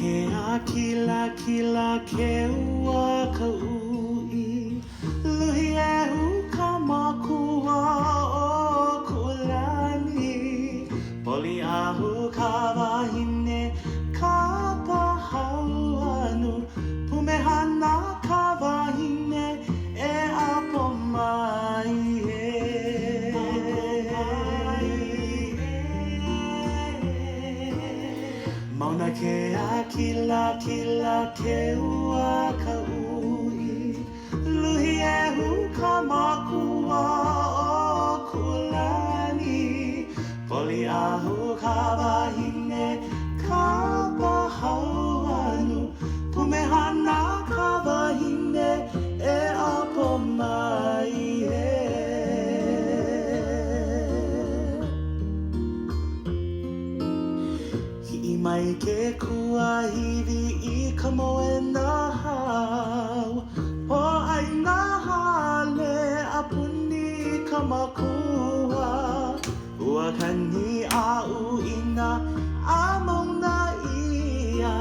ke a kila ke ua ka ui Luhi e hu ka makua o kulani Poli ahu ka wahine ka pahau anu Pumehana ka wahine e apo mai Mauna ke a kila ke ua ka ui Luhi e hu ka makua o kulani Poli ahu ka wahine ka pahau anu Pumehana ka wahine e apo mai Hi'i mai ke kuahiwi I ka moe nā hau Ho'ai nā hale a puni ka makua Ua kani a uina a mauna ia